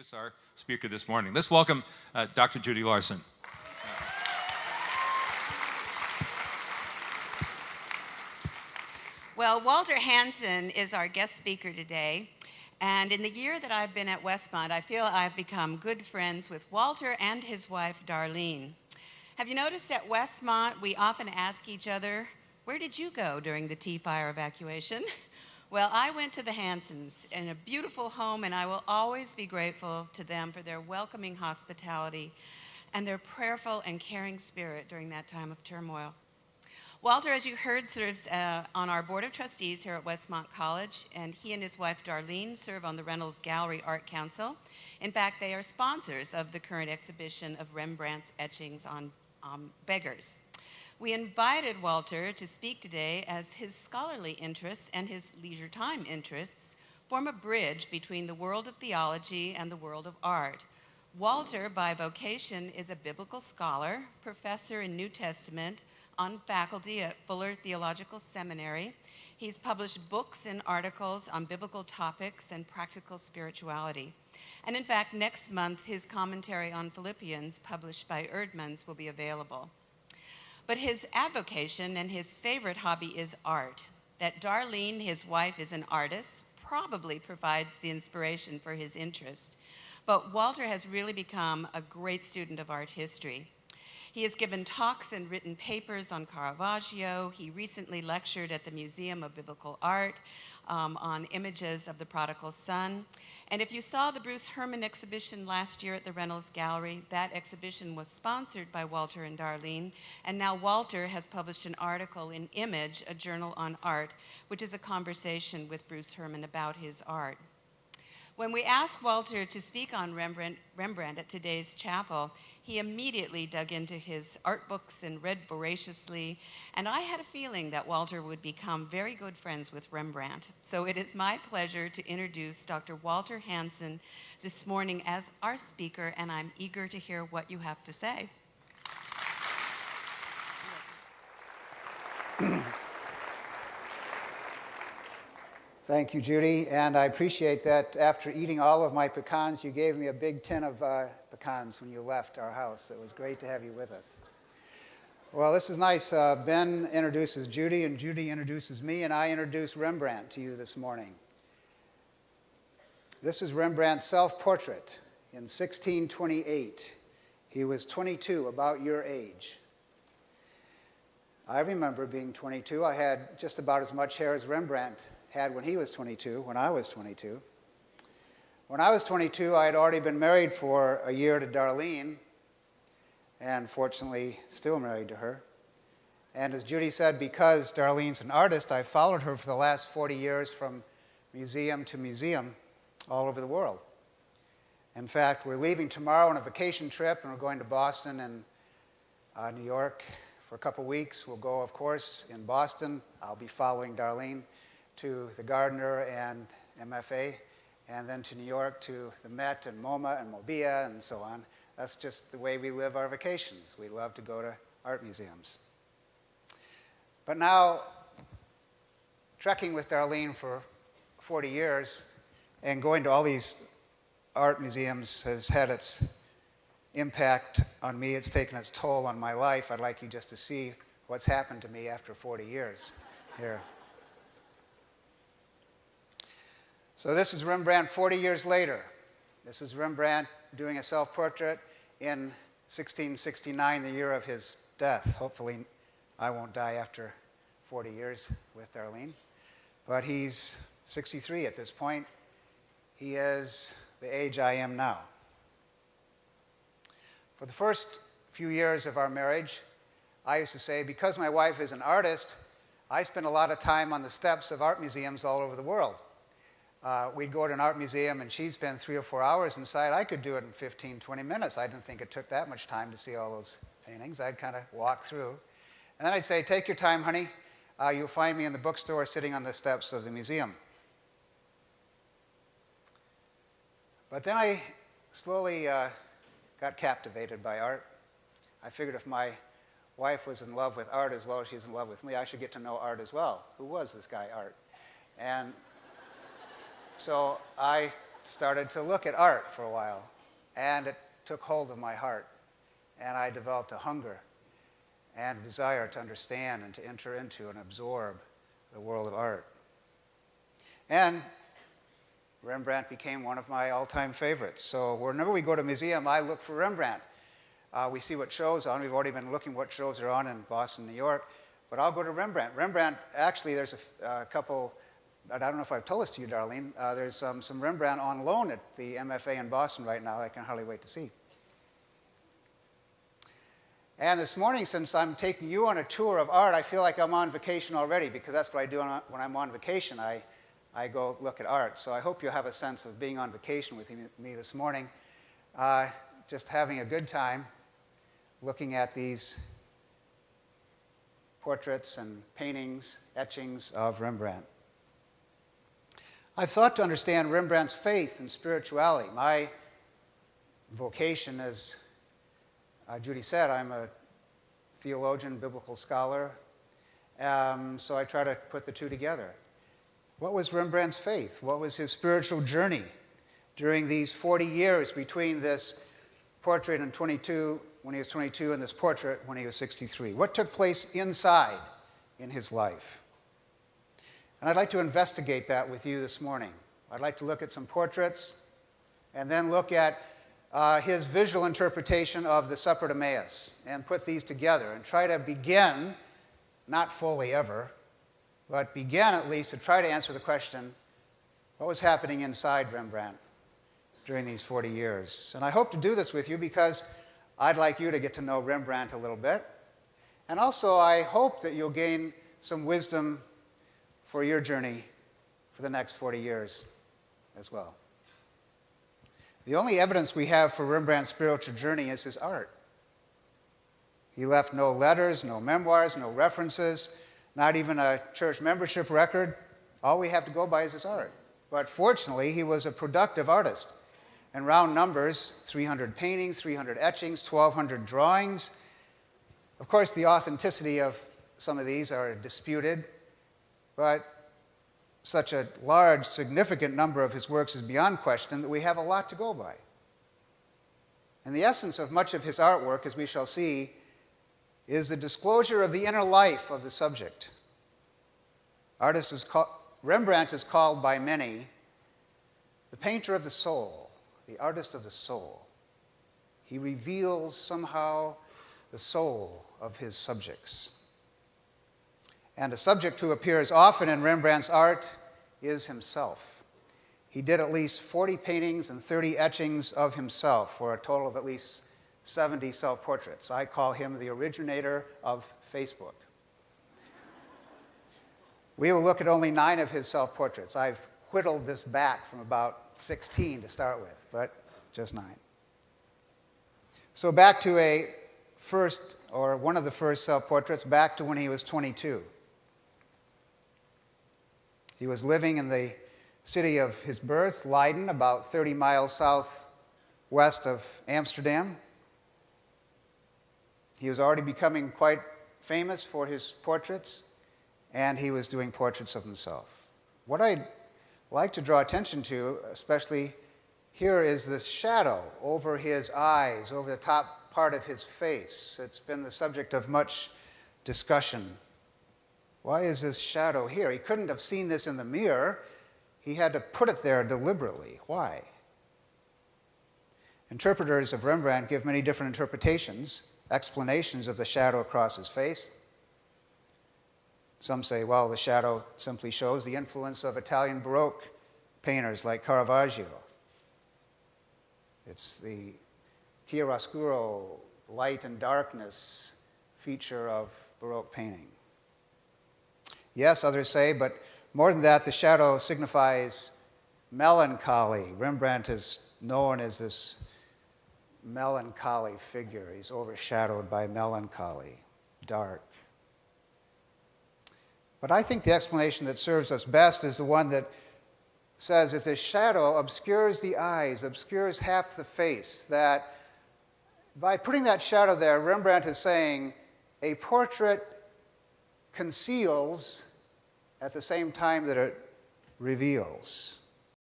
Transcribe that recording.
introduce our speaker this morning. Let's welcome Dr. Judy Larson. Well, Walter Hansen is our guest speaker today. And in the year that I've been at Westmont, I feel I've become good friends with Walter and his wife, Darlene. Have you noticed at Westmont, we often ask each other, where did you go during the T-fire evacuation? Well, I went to the Hansens in a beautiful home, and I will always be grateful to them for their welcoming hospitality and their prayerful and caring spirit during that time of turmoil. Walter, as you heard, serves on our Board of Trustees here at Westmont College, and he and his wife, Darlene, serve on the Reynolds Gallery Art Council. In fact, they are sponsors of the current exhibition of Rembrandt's etchings on beggars. We invited Walter to speak today as his scholarly interests and his leisure time interests form a bridge between the world of theology and the world of art. Walter, by vocation, is a biblical scholar, professor in New Testament, on faculty at Fuller Theological Seminary. He's published books and articles on biblical topics and practical spirituality. And in fact, next month, his commentary on Philippians, published by Erdmans, will be available. But his avocation and his favorite hobby is art. That Darlene, his wife, is an artist probably provides the inspiration for his interest. But Walter has really become a great student of art history. He has given talks and written papers on Caravaggio. He recently lectured at the Museum of Biblical Art on images of the prodigal son. And if you saw the Bruce Herman exhibition last year at the Reynolds Gallery, that exhibition was sponsored by Walter and Darlene. And now Walter has published an article in Image, a journal on art, which is a conversation with Bruce Herman about his art. When we asked Walter to speak on Rembrandt at today's chapel, he immediately dug into his art books and read voraciously, and I had a feeling that Walter would become very good friends with Rembrandt. So it is my pleasure to introduce Dr. Walter Hansen this morning as our speaker, and I'm eager to hear what you have to say. Thank you, Judy, and I appreciate that after eating all of my pecans, you gave me a big tin of pecans when you left our house. It was great to have you with us. Well, this is nice. Ben introduces Judy, and Judy introduces me, and I introduce Rembrandt to you this morning. This is Rembrandt's self-portrait in 1628. He was 22, about your age. I remember being 22. I had just about as much hair as Rembrandt had when he was 22, when I was 22. When I was 22, I had already been married for a year to Darlene, and fortunately still married to her. And as Judy said, because Darlene's an artist, I followed her for the last 40 years from museum to museum all over the world. In fact, we're leaving tomorrow on a vacation trip, and we're going to Boston and New York for a couple weeks. We'll go, of course, in Boston. I'll be following Darlene to the Gardner and MFA, and then to New York to the Met and MoMA and Mobia and so on. That's just the way we live our vacations. We love to go to art museums. But now, trekking with Darlene for 40 years and going to all these art museums has had its impact on me. It's taken its toll on my life. I'd like you just to see what's happened to me after 40 years here. So this is Rembrandt 40 years later. This is Rembrandt doing a self-portrait in 1669, the year of his death. Hopefully I won't die after 40 years with Darlene. But he's 63 at this point. He is the age I am now. For the first few years of our marriage, I used to say, because my wife is an artist, I spend a lot of time on the steps of art museums all over the world. We'd go to an art museum and she'd spend 3 or 4 hours inside. I could do it in 15, 20 minutes. I didn't think it took that much time to see all those paintings. I'd kind of walk through. And then I'd say, take your time, honey. You'll find me in the bookstore sitting on the steps of the museum. But then I slowly got captivated by art. I figured if my wife was in love with art as well as she's in love with me, I should get to know art as well. Who was this guy, Art? And so I started to look at art for a while, and it took hold of my heart, and I developed a hunger and a desire to understand and to enter into and absorb the world of art. And Rembrandt became one of my all-time favorites. So whenever we go to a museum, I look for Rembrandt. We see what shows on. We've already been looking what shows are on in Boston, New York. But I'll go to Rembrandt. Rembrandt, actually, there's a couple, I don't know if I've told this to you, Darlene. There's some Rembrandt on loan at the MFA in Boston right now that I can hardly wait to see. And this morning, since I'm taking you on a tour of art, I feel like I'm on vacation already, because that's what I do when I'm on vacation. I go look at art. So I hope you'll have a sense of being on vacation with me this morning, just having a good time looking at these portraits and paintings, etchings of Rembrandt. I've sought to understand Rembrandt's faith and spirituality. My vocation, as Judy said, I'm a theologian, biblical scholar, so I try to put the two together. What was Rembrandt's faith? What was his spiritual journey during these 40 years between this portrait in 22, when he was 22, and this portrait when he was 63? What took place inside in his life? And I'd like to investigate that with you this morning. I'd like to look at some portraits and then look at his visual interpretation of the Supper at Emmaus and put these together and try to begin, not fully ever, but begin at least to try to answer the question, what was happening inside Rembrandt during these 40 years? And I hope to do this with you because I'd like you to get to know Rembrandt a little bit. And also I hope that you'll gain some wisdom for your journey for the next 40 years as well. The only evidence we have for Rembrandt's spiritual journey is his art. He left no letters, no memoirs, no references, not even a church membership record. All we have to go by is his art. But fortunately, he was a productive artist. In round numbers, 300 paintings, 300 etchings, 1,200 drawings. Of course, the authenticity of some of these are disputed, but such a large, significant number of his works is beyond question that we have a lot to go by. And the essence of much of his artwork, as we shall see, is the disclosure of the inner life of the subject. Rembrandt is called by many the painter of the soul, the artist of the soul. He reveals somehow the soul of his subjects. And a subject who appears often in Rembrandt's art is himself. He did at least 40 paintings and 30 etchings of himself for a total of at least 70 self-portraits. I call him the originator of Facebook. We will look at only 9 of his self-portraits. I've whittled this back from about 16 to start with, but just 9. So back to one of the first self-portraits, back to when he was 22. He was living in the city of his birth, Leiden, about 30 miles southwest of Amsterdam. He was already becoming quite famous for his portraits, and he was doing portraits of himself. What I'd like to draw attention to, especially here, is the shadow over his eyes, over the top part of his face. It's been the subject of much discussion. Why is this shadow here? He couldn't have seen this in the mirror. He had to put it there deliberately. Why? Interpreters of Rembrandt give many different interpretations, explanations of the shadow across his face. Some say, well, the shadow simply shows the influence of Italian Baroque painters like Caravaggio. It's the chiaroscuro, light and darkness feature of Baroque painting. Yes, others say, but more than that, the shadow signifies melancholy. Rembrandt is known as this melancholy figure. He's overshadowed by melancholy, dark. But I think the explanation that serves us best is the one that says that the shadow obscures the eyes, obscures half the face, that by putting that shadow there, Rembrandt is saying a portrait conceals at the same time that it reveals.